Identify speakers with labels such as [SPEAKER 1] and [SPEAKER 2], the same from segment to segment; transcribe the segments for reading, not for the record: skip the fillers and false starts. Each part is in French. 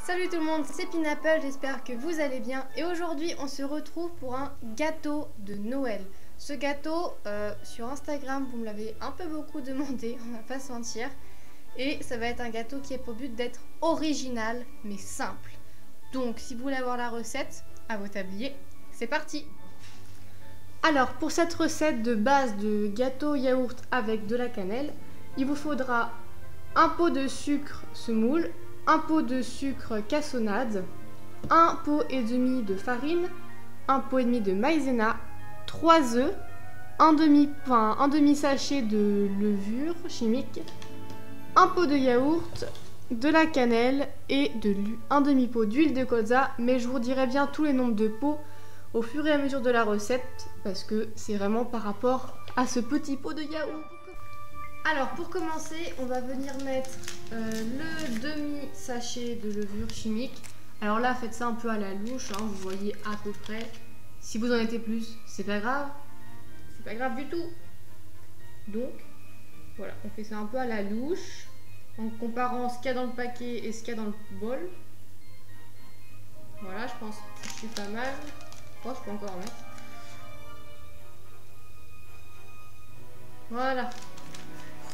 [SPEAKER 1] Salut tout le monde, c'est Pineapple, j'espère que vous allez bien. Et aujourd'hui, on se retrouve pour un gâteau de Noël. Ce gâteau, sur Instagram, vous me l'avez un peu beaucoup demandé, on va pas se mentir. Et ça va être un gâteau qui a pour but d'être original, mais simple. Donc, si vous voulez avoir la recette, à vos tabliers, c'est parti! Alors, pour cette recette de base de gâteau yaourt avec de la cannelle, il vous faudra un pot de sucre semoule, un pot de sucre cassonade, un pot et demi de farine, un pot et demi de maïzena, 3 œufs, un demi sachet de levure chimique, un pot de yaourt, de la cannelle et un demi pot d'huile de colza, mais je vous dirai bien tous les nombres de pots au fur et à mesure de la recette parce que c'est vraiment par rapport à ce petit pot de yaourt. Alors pour commencer, on va venir mettre le demi-sachet de levure chimique. Alors là, faites ça un peu à la louche, hein, vous voyez à peu près. Si vous en mettez plus, c'est pas grave. C'est pas grave du tout. Donc, voilà, on fait ça un peu à la louche, en comparant ce qu'il y a dans le paquet et ce qu'il y a dans le bol. Voilà, je pense que je suis pas mal. Oh, je peux encore en mettre. Voilà.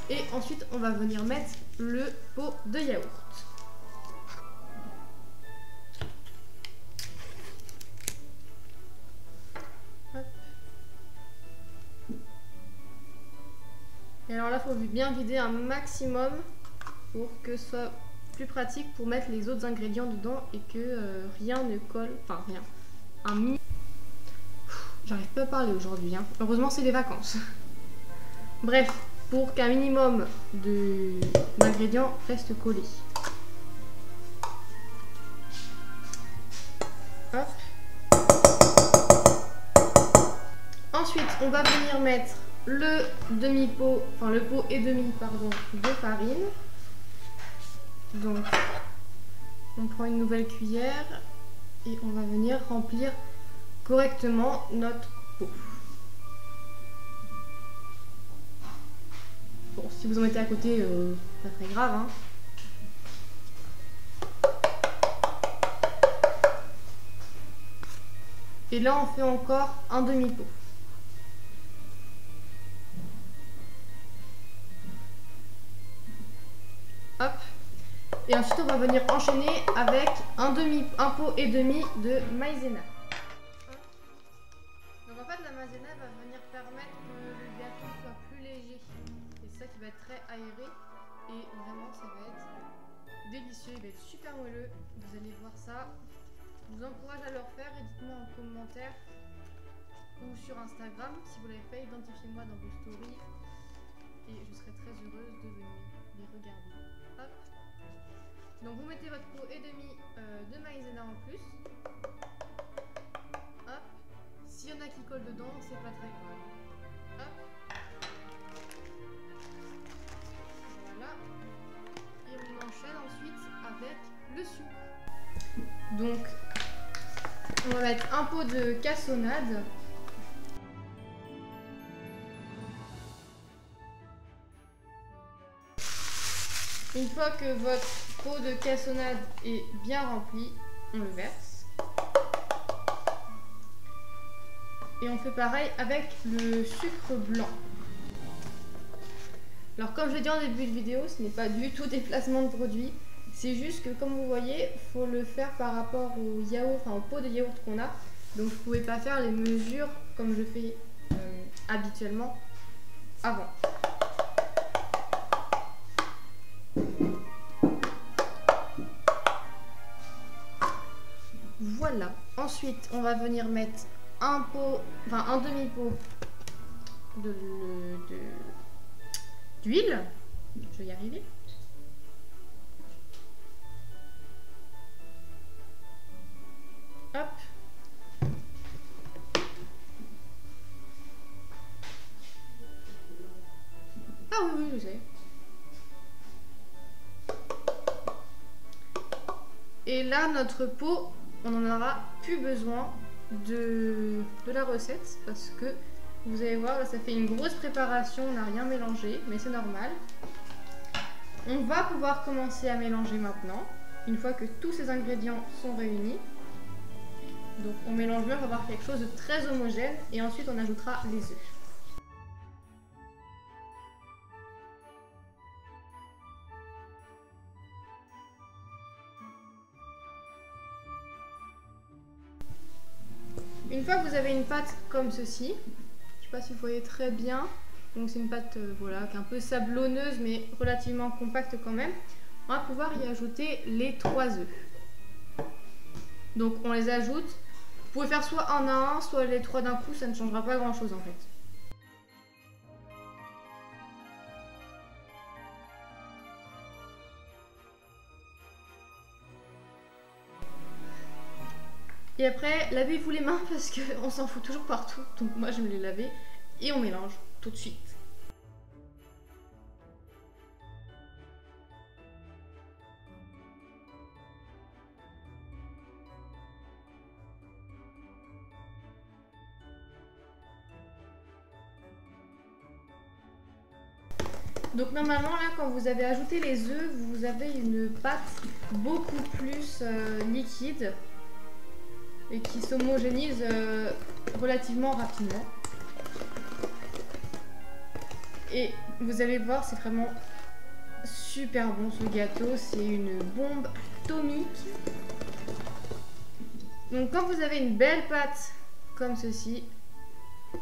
[SPEAKER 1] Et ensuite, on va venir mettre le pot de yaourt. Hop. Et alors là, il faut bien vider un maximum pour que ce soit plus pratique pour mettre les autres ingrédients dedans et que rien ne colle. Enfin, rien. J'arrive pas à parler aujourd'hui, hein. Heureusement, c'est les vacances. Bref. Pour qu'un minimum d'ingrédients reste collé. Hop. Ensuite, on va venir mettre le demi-pot, enfin le pot et demi, pardon, de farine. Donc, on prend une nouvelle cuillère et on va venir remplir correctement notre pot. Bon, si vous en mettez à côté, pas très grave, hein. Et là, on fait encore un demi-pot. Hop. Et ensuite, on va venir enchaîner avec un pot et demi de maïzena. Donc en fait, la maïzena va venir permettre que le gâteau soit plus léger. C'est ça qui va être très aéré et vraiment ça va être délicieux, il va être super moelleux, vous allez voir ça. Je vous encourage à le refaire et dites-moi en commentaire ou sur Instagram si vous l'avez fait, identifiez-moi dans vos stories et je serai très heureuse de venir les regarder. Hop. Donc vous mettez votre pot et demi de maïzena en plus. Hop. S'il y en a qui collent dedans, c'est pas très grave. Hop. Voilà. Et on enchaîne ensuite avec le sucre. Donc, on va mettre un pot de cassonade. Une fois que votre pot de cassonade est bien rempli, on le verse. Et on fait pareil avec le sucre blanc. Alors comme je l'ai dit en début de vidéo, ce n'est pas du tout des placements de produits. C'est juste que comme vous voyez, il faut le faire par rapport au yaourt, enfin au pot de yaourt qu'on a. Donc vous ne pouvez pas faire les mesures comme je fais habituellement avant. Voilà. Ensuite, on va venir mettre un demi-pot d'huile. Je vais y arriver. Hop. Ah oui, je sais. Et là, notre pot, on n'en aura plus besoin de la recette parce que vous allez voir, là, ça fait une grosse préparation, on n'a rien mélangé, mais c'est normal. On va pouvoir commencer à mélanger maintenant. une fois que tous ces ingrédients sont réunis. Donc on mélange bien pour avoir quelque chose de très homogène et ensuite on ajoutera les œufs. Une fois que vous avez une pâte comme ceci, je ne sais pas si vous voyez très bien, donc c'est une pâte voilà, qui est un peu sablonneuse mais relativement compacte quand même, on va pouvoir y ajouter les 3 œufs. Donc on les ajoute, vous pouvez faire soit un à un, soit les 3 d'un coup, ça ne changera pas grand chose en fait. Et après, lavez-vous les mains parce qu'on s'en fout toujours partout. Donc moi je me les laver et on mélange tout de suite. Donc normalement là quand vous avez ajouté les œufs, vous avez une pâte beaucoup plus liquide et qui s'homogénise relativement rapidement. Et vous allez voir, c'est vraiment super bon ce gâteau, c'est une bombe atomique. Donc quand vous avez une belle pâte comme ceci, vous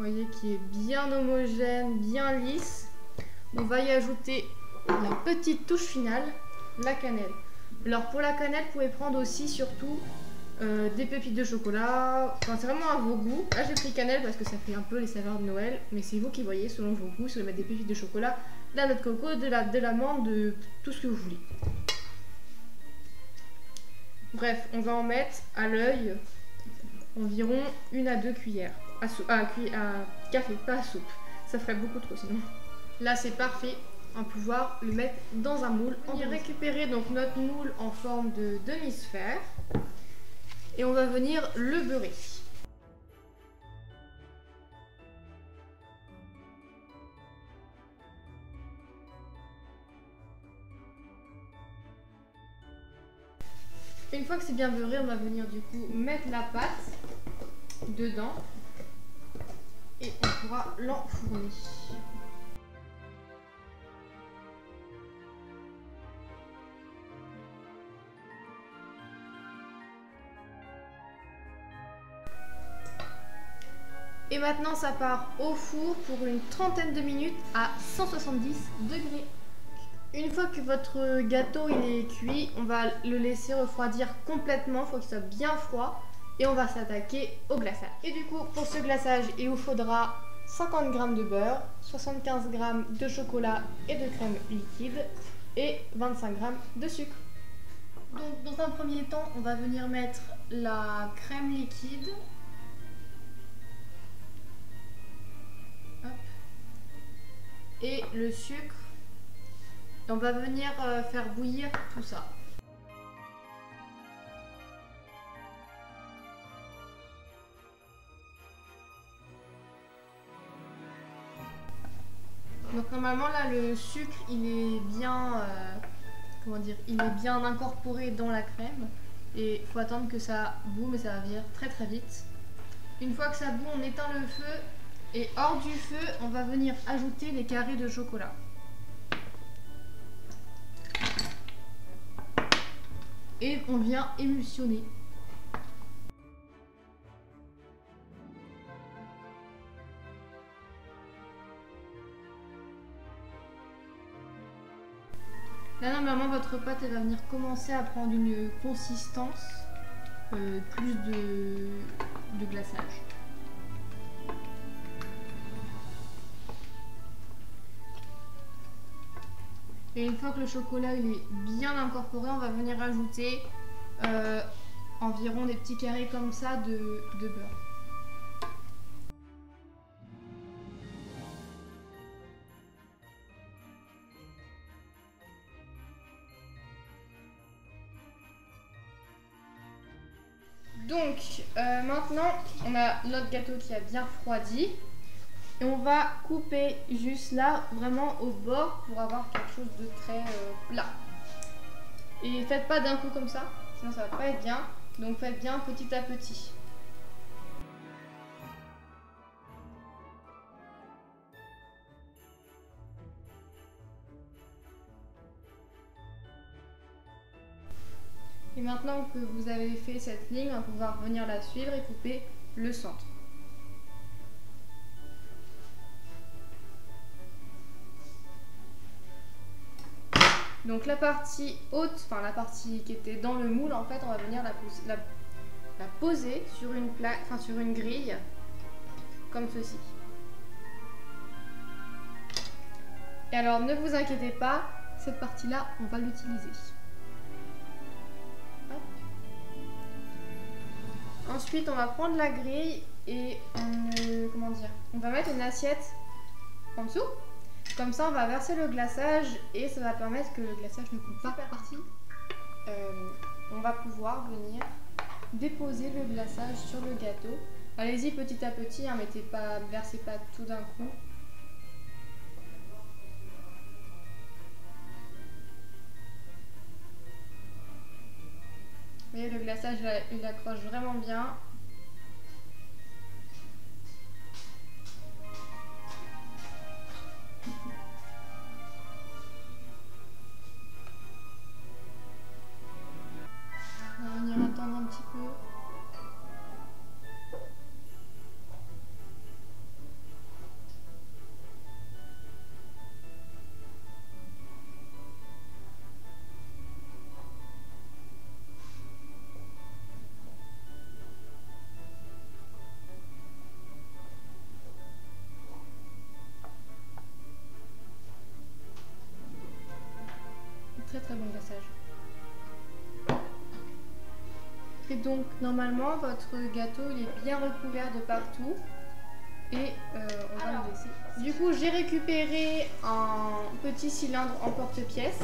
[SPEAKER 1] voyez qui est bien homogène, bien lisse, on va y ajouter la petite touche finale, la cannelle. Alors pour la cannelle, vous pouvez prendre aussi surtout des pépites de chocolat, enfin c'est vraiment à vos goûts. Là j'ai pris cannelle parce que ça fait un peu les saveurs de Noël, mais c'est vous qui voyez selon vos goûts, si vous voulez mettre des pépites de chocolat, de la noix de coco, de l'amande, de tout ce que vous voulez. Bref, on va en mettre à l'œil environ 1 à 2 cuillères. À café, pas à soupe. Ça ferait beaucoup trop sinon. Là c'est parfait, on va pouvoir le mettre dans un moule. On va récupérer donc notre moule en forme de demi-sphère et on va venir le beurrer. Une fois que c'est bien beurré, on va venir du coup mettre la pâte dedans et on pourra l'enfourner. Et maintenant ça part au four pour une trentaine de minutes à 170 degrés. Une fois que votre gâteau il est cuit, on va le laisser refroidir complètement, il faut qu'il soit bien froid. Et on va s'attaquer au glaçage. Et du coup pour ce glaçage il vous faudra 50 g de beurre, 75 g de chocolat et de crème liquide et 25 g de sucre. Donc dans un premier temps on va venir mettre la crème liquide. Et le sucre. Et on va venir faire bouillir tout ça. Donc normalement là le sucre il est bien comment dire, il est bien incorporé dans la crème et il faut attendre que ça bout, mais ça va venir très très vite. Une fois que ça bout, on éteint le feu. Et hors du feu, on va venir ajouter les carrés de chocolat. Et on vient émulsionner. Là, normalement, votre pâte elle va venir commencer à prendre une consistance plus de glaçage. Et une fois que le chocolat il est bien incorporé, on va venir ajouter environ des petits carrés comme ça de beurre. Donc maintenant on a notre gâteau qui a bien refroidi. Et on va couper juste là, vraiment au bord, pour avoir quelque chose de très plat. Et faites pas d'un coup comme ça, sinon ça va pas être bien. Donc faites bien petit à petit. Et maintenant que vous avez fait cette ligne, on va pouvoir venir la suivre et couper le centre. Donc la partie haute, enfin la partie qui était dans le moule, en fait, on va venir la poser sur une plaque, enfin sur une grille, comme ceci. Et alors ne vous inquiétez pas, cette partie-là, on va l'utiliser. Ensuite, on va prendre la grille et on va mettre une assiette en dessous. Comme ça, on va verser le glaçage et ça va permettre que le glaçage ne coupe pas partie. On va pouvoir venir déposer le glaçage sur le gâteau. Allez-y petit à petit, hein, versez pas tout d'un coup. Vous voyez, le glaçage, il accroche vraiment bien. On va venir attendre un petit peu. Très très bon glaçage. Et donc normalement votre gâteau il est bien recouvert de partout et on va le laisser. Du coup j'ai récupéré un petit cylindre en porte-pièce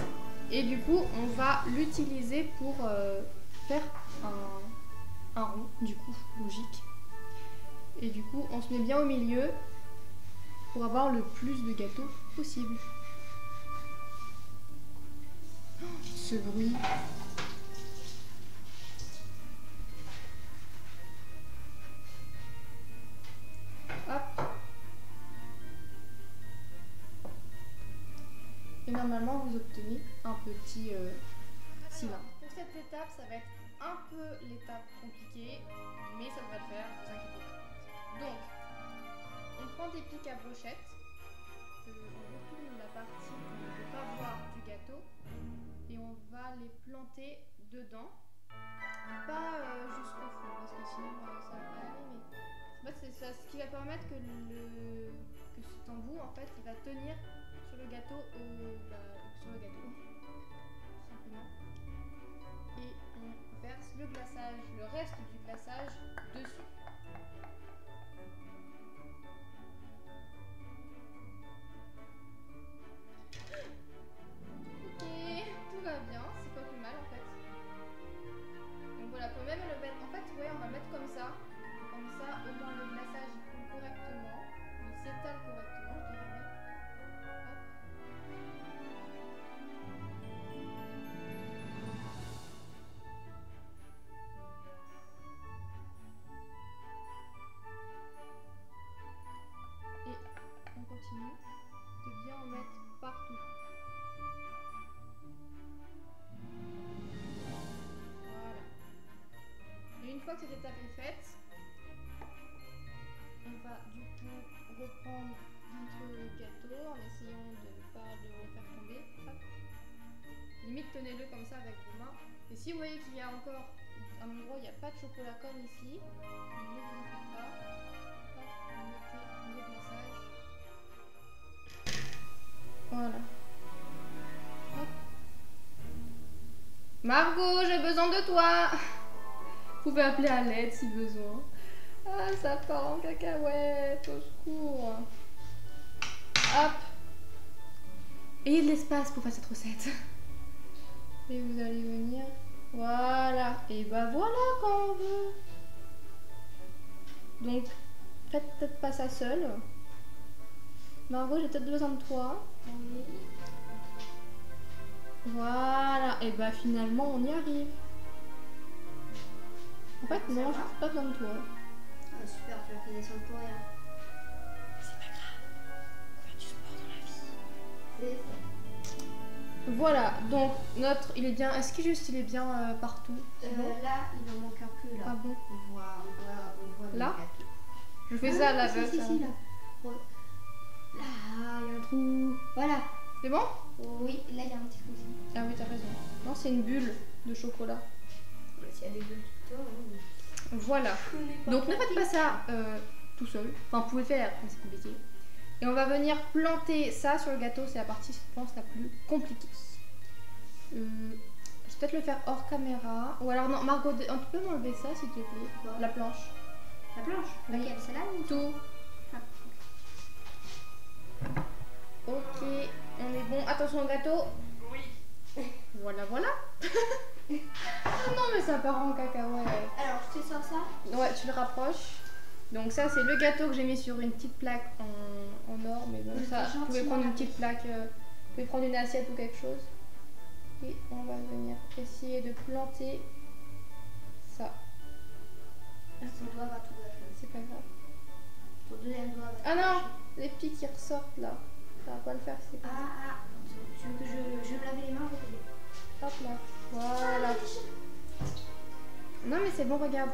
[SPEAKER 1] et du coup on va l'utiliser pour faire un rond, du coup logique. Et du coup on se met bien au milieu pour avoir le plus de gâteaux possible. Oh, ce bruit. Hop. Et normalement vous obtenez un petit cylindre. Pour cette étape, ça va être un peu l'étape compliquée, mais ça va le faire, ne vous inquiétez pas. Donc, on prend des pics à brochettes, on retourne la partie qu'on ne veut pas voir du gâteau et on va les planter dedans, pas jusqu'au fond parce que sinon ça va pas aller, mais c'est ce qui va permettre que cet embout en fait il va tenir sur le gâteau sur le gâteau tout simplement. Et on verse le glaçage, le reste du glaçage dessus. Ok, tout va bien, c'est pas plus mal en fait. Donc voilà, vous pouvez même le mettre, en fait, ouais, on va le mettre comme ça au moins le glaçage il coule correctement, il s'étale correctement, je dirais même. Et on continue de bien en mettre partout. Voilà. Et une fois que cette étape est faite, on va du coup reprendre notre gâteau en essayant de ne pas le refaire tomber. Hop. Limite tenez-le comme ça avec vos mains. Et si vous voyez qu'il y a encore un endroit où il n'y a pas de chocolat comme ici, ne vous en faites pas. Hop, vous mettez le glaçage. Voilà. Hop. Margot, j'ai besoin de toi. Vous pouvez appeler à l'aide si besoin. Ah, ça part en cacahuète, au secours. Hop. Ayez de l'espace pour faire cette recette. Et vous allez venir. Voilà. Et bah voilà quand on veut. Donc, faites peut-être pas ça seul. Margot, j'ai peut-être besoin de toi. Oui. Voilà, et bah finalement on y arrive. En fait, non, je suis pas besoin de toi.
[SPEAKER 2] Ah, super, tu as fait descendre pour rien.
[SPEAKER 1] C'est pas grave, on fait du sport dans la vie.
[SPEAKER 2] C'est ça.
[SPEAKER 1] Voilà, donc notre, il est bien, est-ce qu'il est bien partout? Bon.
[SPEAKER 2] Là, il en manque un peu là.
[SPEAKER 1] Ah bon?
[SPEAKER 2] On voit
[SPEAKER 1] Là
[SPEAKER 2] le gâteau.
[SPEAKER 1] Je fais ça à la veuve.
[SPEAKER 2] Si, là. Ouais. Là, il y a un trou. Voilà.
[SPEAKER 1] C'est bon?
[SPEAKER 2] Oui, là, il y a un petit trou aussi.
[SPEAKER 1] Ah oui, t'as raison. Non, c'est une bulle de chocolat.
[SPEAKER 2] S'il y a des bulles tout le temps,
[SPEAKER 1] Voilà. Donc ne faites pas ça tout seul. Enfin, vous pouvez le faire, mais c'est compliqué. Et on va venir planter ça sur le gâteau. C'est la partie, je pense, la plus compliquée. Je vais peut-être le faire hors caméra. Ou alors, non, Margot, tu peux m'enlever ça, s'il te plaît?
[SPEAKER 2] Quoi?
[SPEAKER 1] La planche.
[SPEAKER 2] La planche?
[SPEAKER 1] Oui.
[SPEAKER 2] Laquelle? Celle-là ou
[SPEAKER 1] Tout.
[SPEAKER 2] Ah.
[SPEAKER 1] Ok, on est bon. Attention au gâteau. Oui. Voilà, voilà. Ah non, mais ça part en cacahuète.
[SPEAKER 2] Alors, je te sors ça?
[SPEAKER 1] Ouais, tu le rapproches. Donc ça, c'est le gâteau que j'ai mis sur une petite plaque en or. Mais bon, ça, vous pouvez prendre une petite plaque, vous pouvez prendre une assiette ou quelque chose. Et on va venir essayer de planter ça.
[SPEAKER 2] Ton doigt va tout gâcher.
[SPEAKER 1] C'est pas grave.
[SPEAKER 2] Ton deuxième doigt va tout
[SPEAKER 1] Ah non,
[SPEAKER 2] gâcher.
[SPEAKER 1] les pics qui ressortent là. Ça va pas le faire, c'est pas grave.
[SPEAKER 2] Ah, tu veux que je me lave les mains?
[SPEAKER 1] Hop là. Voilà. Non mais c'est bon, regarde.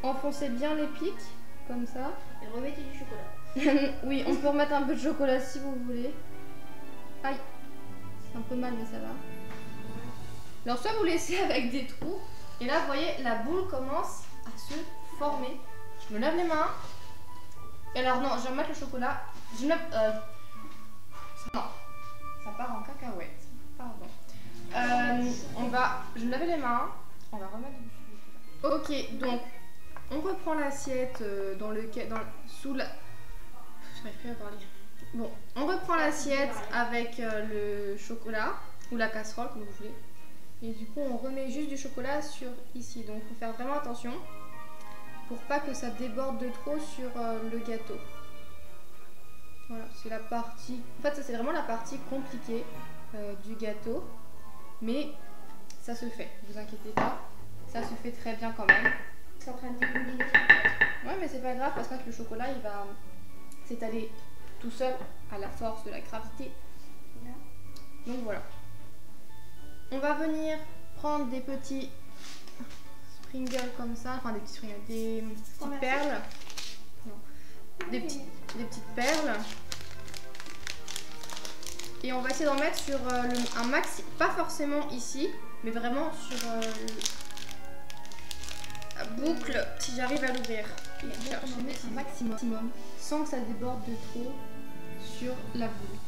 [SPEAKER 1] Enfoncez bien les pics, comme ça.
[SPEAKER 2] Et remettez du chocolat.
[SPEAKER 1] Oui, on peut remettre un peu de chocolat si vous voulez. Aïe. C'est un peu mal, mais ça va. Alors soit vous laissez avec des trous. Et là, vous voyez, la boule commence à se former. Je me lave les mains. Et alors non, je vais remettre le chocolat. Je me lave... Non. Ça part en cacahuète. Pardon. Je vais me laver les mains. On va remettre du chocolat. Ok, donc on reprend l'assiette sous la. J'arrive plus à parler. Bon, on reprend l'assiette avec le chocolat ou la casserole comme vous voulez. Et du coup, on remet juste du chocolat sur ici. Donc, il faut faire vraiment attention pour pas que ça déborde de trop sur le gâteau. Voilà, c'est la partie. En fait, ça c'est vraiment la partie compliquée du gâteau. Mais ça se fait, ne vous inquiétez pas. Ça se fait très bien quand même.
[SPEAKER 2] C'est en train de dégouler.
[SPEAKER 1] Ouais, mais c'est pas grave parce que le chocolat il va s'étaler tout seul à la force de la gravité.
[SPEAKER 2] Là.
[SPEAKER 1] Donc voilà. On va venir prendre des petits sprinkles comme ça, enfin des petits sprinkles, des petites perles. Non. Des petites perles. Et on va essayer d'en mettre sur un maxi, pas forcément ici, mais vraiment sur la boucle, si j'arrive à l'ouvrir. Et je vais mettre un maximum, sans que ça déborde de trop sur la boule.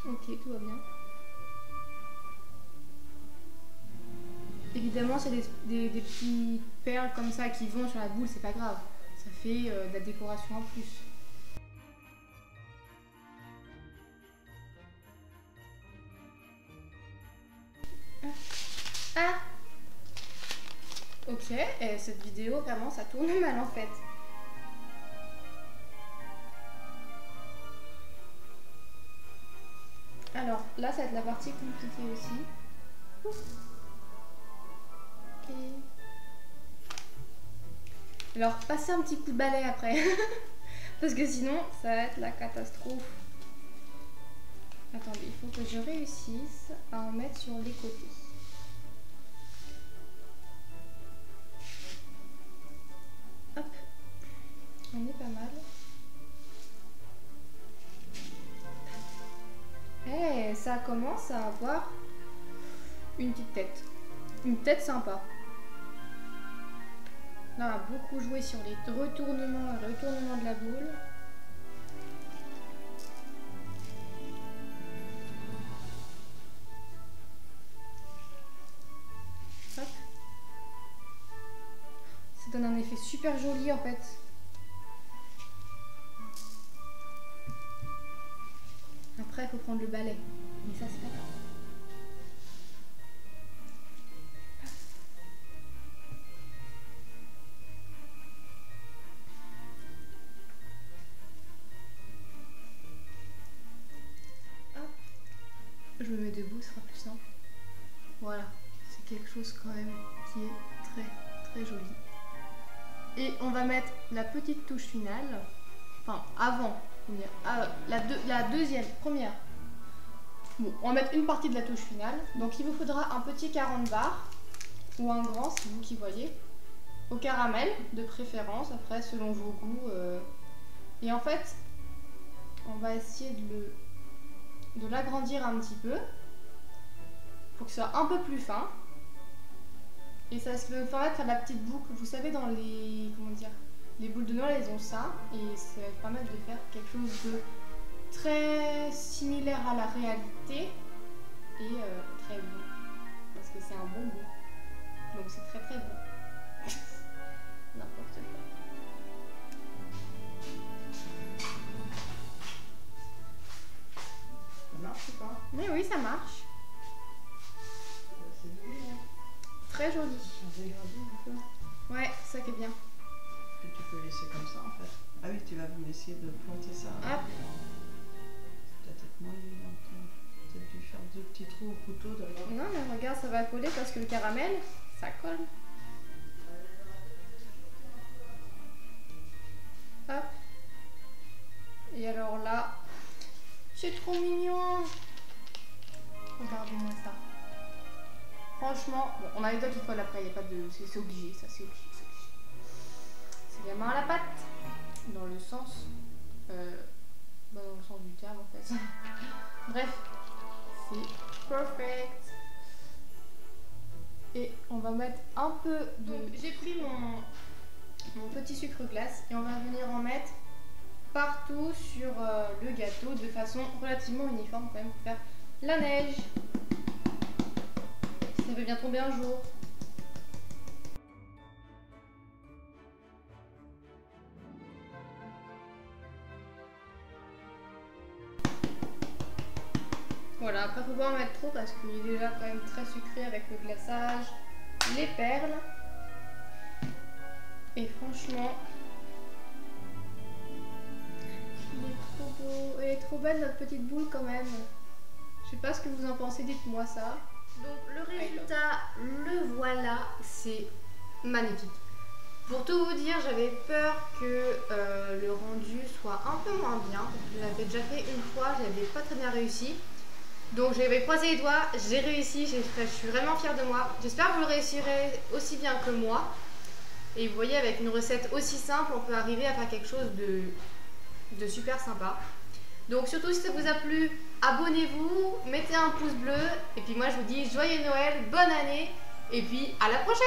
[SPEAKER 1] Ok, tout va bien. Évidemment, c'est des petites perles comme ça qui vont sur la boule, c'est pas grave. Ça fait de la décoration en plus. Ah! Ok, et cette vidéo, vraiment, ça tourne mal en fait. Alors, là, ça va être la partie compliquée aussi. Ouf. Ok. Alors, passez un petit coup de balai après. Parce que sinon, ça va être la catastrophe. Attendez, il faut que je réussisse à en mettre sur les côtés. Hop. On est pas mal. Eh, ça commence à avoir une petite tête. Une tête sympa. Là, on a beaucoup joué sur les retournements et retournements de la boule. Hop. Ça donne un effet super joli en fait. Après, il faut prendre le balai. Mais ça, c'est pas grave. sera plus simple. Voilà, c'est quelque chose quand même qui est très très joli. Et on va mettre la petite touche finale, enfin avant, la deuxième, première. Bon, on va mettre une partie de la touche finale. Donc il vous faudra un petit 40 bar ou un grand, c'est vous qui voyez, au caramel de préférence, après selon vos goûts. Et en fait, on va essayer de l'agrandir un petit peu pour que ce soit un peu plus fin. Et ça se va permettre de faire la petite boucle. Vous savez, dans les, comment dire, les boules de Noël, elles ont ça. Et ça va permettre de faire quelque chose de très similaire à la réalité et très bon. Parce que c'est un bon goût. Donc c'est très très bon. N'importe quoi.
[SPEAKER 3] Ça marche ou pas?
[SPEAKER 1] Mais oui, ça marche.
[SPEAKER 3] C'est joli, hein.
[SPEAKER 1] Très joli.
[SPEAKER 3] Ça dégradé un peu.
[SPEAKER 1] Ouais, ça qui est bien.
[SPEAKER 3] Que tu peux laisser comme ça en fait. Ah oui, tu vas essayer de planter ça.
[SPEAKER 1] Hop.
[SPEAKER 3] C'est peut-être moins évident. Peut-être dû faire 2 petits trous au couteau d'abord.
[SPEAKER 1] Non, mais regarde, ça va coller parce que le caramel, ça colle. Hop. Et alors là, c'est trop mignon. Regardez-moi ça. Franchement, bon, on a les doigts qui collent après, il n'y a pas de... C'est obligé, ça, c'est obligé. C'est la main à la pâte. Dans le sens... dans le sens du terme, en fait. Bref, c'est perfect. Et on va mettre un peu de... J'ai pris mon petit sucre glace et on va venir en mettre partout sur le gâteau de façon relativement uniforme quand même pour faire la neige. Ça peut bien tomber un jour. Voilà, après faut pas en mettre trop parce qu'il est déjà quand même très sucré avec le glaçage, les perles. Et franchement, il est trop beau. Elle est trop belle notre petite boule quand même. Je sais pas ce que vous en pensez, dites-moi ça. Donc le résultat, le voilà, c'est magnifique. Pour tout vous dire, j'avais peur que le rendu soit un peu moins bien. Je l'avais déjà fait une fois, je n'avais pas très bien réussi. Donc j'avais croisé les doigts, j'ai réussi, je suis vraiment fière de moi. J'espère que vous le réussirez aussi bien que moi. Et vous voyez, avec une recette aussi simple, on peut arriver à faire quelque chose de super sympa. Donc surtout si ça vous a plu, abonnez-vous, mettez un pouce bleu. Et puis moi je vous dis joyeux Noël, bonne année et puis à la prochaine!